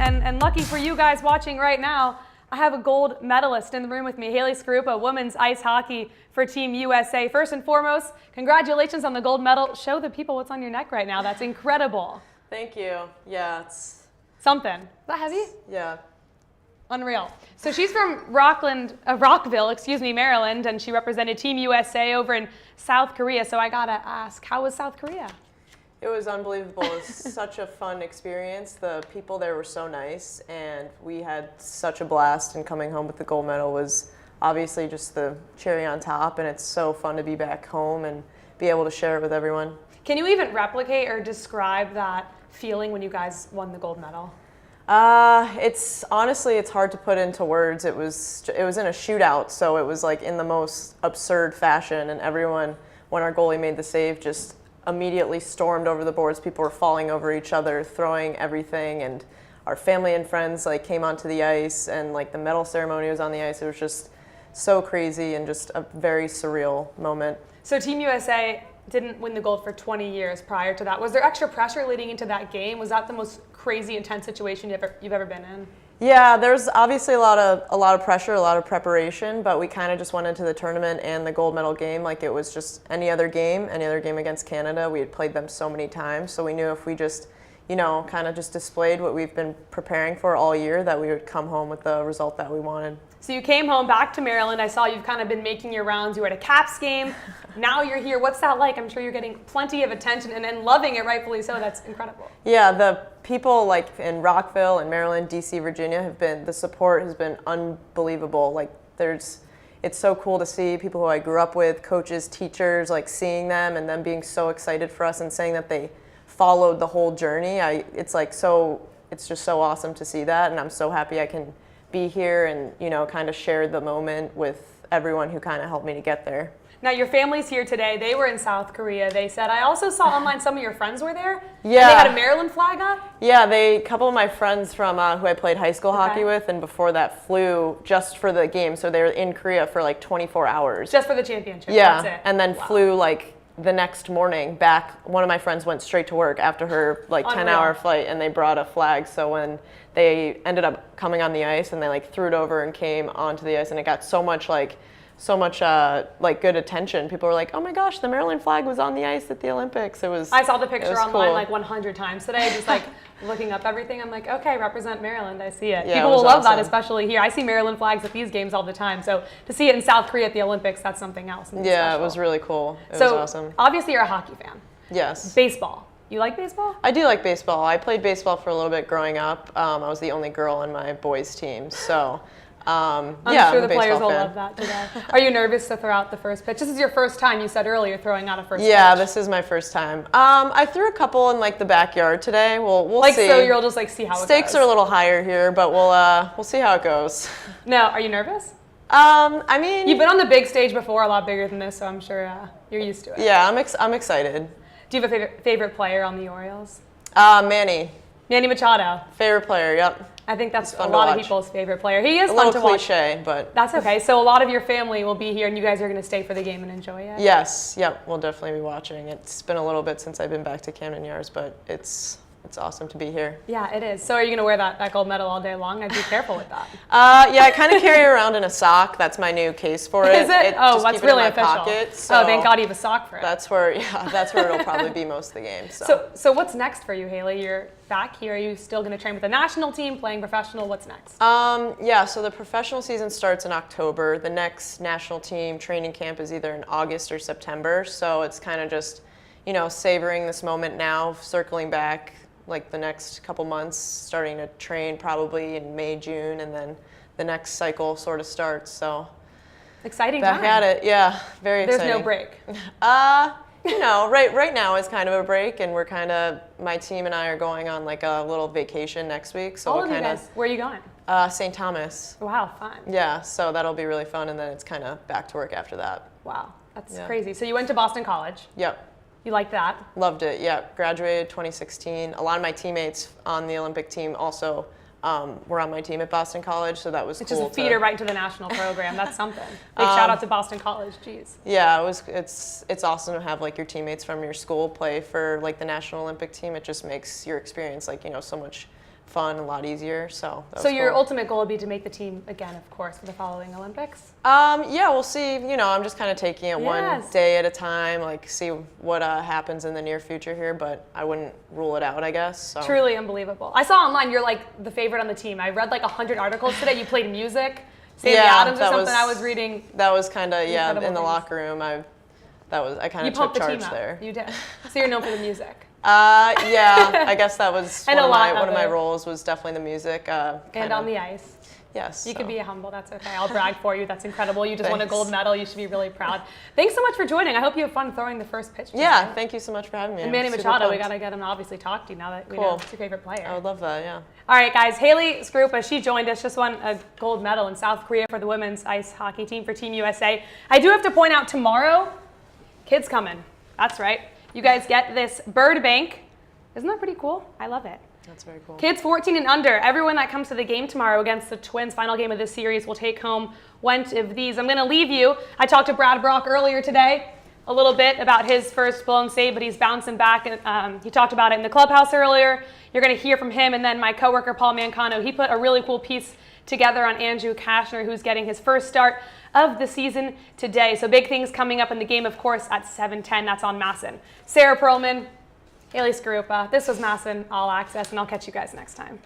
and lucky for you guys watching right now, I have a gold medalist in the room with me, Haley Skarupa, women's ice hockey for Team USA. First and foremost, congratulations on the gold medal. Show the people what's on your neck right now. That's incredible. Thank you. Yeah, it's something. Is that heavy? Yeah. Unreal. So she's from Rockville, Maryland, and she represented Team USA over in South Korea. So I gotta ask, how was South Korea? It was unbelievable. It was such a fun experience. The people there were so nice, and we had such a blast. And coming home with the gold medal was obviously just the cherry on top, and it's so fun to be back home and be able to share it with everyone. Can you even replicate or describe that feeling when you guys won the gold medal? It's honestly, it's hard to put into words. It was in a shootout, so it was like in the most absurd fashion, and everyone, when our goalie made the save, just immediately stormed over the boards. People were falling over each other, throwing everything, and our family and friends like came onto the ice, and like the medal ceremony was on the ice. It was just so crazy and just a very surreal moment. So Team USA didn't win the gold for 20 years prior to that. Was there extra pressure leading into that game? Was that the most crazy, intense situation you've ever been in? Yeah, there's obviously a lot of pressure, a lot of preparation, but we kind of just went into the tournament and the gold medal game like it was just any other game against Canada. We had played them so many times, so we knew if we just, kind of just displayed what we've been preparing for all year, that we would come home with the result that we wanted. So you came home back to Maryland. I saw you've kind of been making your rounds. You were at a Caps game. Now you're here. What's that like? I'm sure you're getting plenty of attention and loving it, rightfully so. That's incredible. Yeah, the people like in Rockville and Maryland, DC, Virginia the support has been unbelievable. Like it's so cool to see people who I grew up with, coaches, teachers, like seeing them and them being so excited for us and saying that they followed the whole journey. It's just so awesome to see that, and I'm so happy I can be here and kind of share the moment with everyone who kind of helped me to get there. Now your family's here today. They were in South Korea. They said, I also saw online some of your friends were there. Yeah. And they had a Maryland flag up? Yeah, a couple of my friends from who I played high school hockey with, and before that flew just for the game. So they were in Korea for like 24 hours. Just for the championship. Yeah, that's it. And then flew like the next morning back. One of my friends went straight to work after her like 10-hour flight, and they brought a flag. So when they ended up coming on the ice and they like threw it over and came onto the ice, and it got so much good attention. People were like, oh my gosh, the Maryland flag was on the ice at the Olympics. I saw the picture online cool. like 100 times today, just like looking up everything. I'm like, okay, represent Maryland. I see it. Yeah, People will love that, especially here. I see Maryland flags at these games all the time. So to see it in South Korea at the Olympics, that's something else. Yeah, special. It was really cool. It was awesome. Obviously you're a hockey fan. Yes. Baseball. You like baseball? I do like baseball. I played baseball for a little bit growing up. I was the only girl on my boys' team, so I'm sure the players will love that today. Are you nervous to throw out the first pitch? This is your first time, you said earlier, throwing out a first pitch. Yeah, this is my first time. I threw a couple in like the backyard today. We'll see. So you'll just like see how it goes. Stakes are a little higher here, but we'll see how it goes. Now, are you nervous? I mean, you've been on the big stage before, a lot bigger than this, so I'm sure you're used to it. Yeah, I'm excited. Do you have a favorite player on the Orioles? Manny Machado. Favorite player, yep. I think that's a lot of people's favorite player. He is fun to watch. A little cliche, but that's okay. So a lot of your family will be here, and you guys are going to stay for the game and enjoy it? Yes, yep. We'll definitely be watching. It's been a little bit since I've been back to Camden Yards, but it's awesome to be here. Yeah, it is. So are you going to wear that gold medal all day long? I'd be careful with that. Yeah, I kind of carry it around in a sock. That's my new case for it. Is it? Oh, that's really official. Pocket, so oh, thank God you have a sock for it. That's where it'll probably be most of the game. So what's next for you, Haley? You're back here. Are you still going to train with the national team, playing professional? What's next? Yeah, so the professional season starts in October. The next national team training camp is either in August or September. So it's kind of just, savoring this moment now, circling back like the next couple months, starting to train probably in May, June, and then the next cycle sort of starts. So exciting back time. at it, yeah, very exciting. There's no break. Right now is kind of a break, and my team and I are going on like a little vacation next week. So all of you guys, where are you going? St. Thomas. Wow, fun. Yeah, so that'll be really fun, and then it's kind of back to work after that. Wow, that's crazy. So you went to Boston College. Yep. You liked that? Loved it, yeah. Graduated 2016. A lot of my teammates on the Olympic team also were on my team at Boston College, so that was cool. It's just a feeder right into the national program. That's something. Big shout out to Boston College. Jeez. Yeah, it's awesome to have like your teammates from your school play for like the National Olympic team. It just makes your experience like so much fun, a lot easier. So that So was your cool. ultimate goal would be to make the team again, of course, for the following Olympics? Yeah, we'll see. You know, I'm just kind of taking it one Yes. day at a time, like see what happens in the near future here, but I wouldn't rule it out, I guess. So. Truly unbelievable. I saw online you're like the favorite on the team. I read like 100 articles today. You played music, Sammy Adams or that something. was- I was reading. That was kind of, Incredible in the things. locker room, I kind You of took pumped the charge team up. there. You did. So you're known for the music. Yeah, I guess that was And one a lot of of my it. roles was definitely the music. And on the ice. Yes. You so. could be humble. That's okay. I'll brag for you. That's incredible. You just won a Thanks. gold medal. You should be really proud. Thanks so much for joining. I hope you have fun throwing the first pitch. Yeah, tonight. thank you so much for having me. And I'm Manny super Machado, we pumped. got to get him to obviously talk to you now that we know Cool. it's your favorite player. I would love that, yeah. All right, guys. Haley Skarupa, she joined us, just won a gold medal in South Korea for the women's ice hockey team for Team USA. I do have to point out tomorrow, kids coming. That's right. You guys get this bird bank. Isn't that pretty cool? I love it. That's very cool. Kids 14 and under, everyone that comes to the game tomorrow against the Twins, final game of this series, will take home one of these. I'm going to leave you. I talked to Brad Brock earlier today a little bit about his first blown save, but he's bouncing back. And he talked about it in the clubhouse earlier. You're going to hear from him. And then my coworker, Paul Mancano, he put a really cool piece together on Andrew Kashner, who's getting his first start of the season today. So big things coming up in the game, of course, at 7:10. That's on MASN. Sarah Perlman, Haley Skarupa. This was MASN All Access, and I'll catch you guys next time.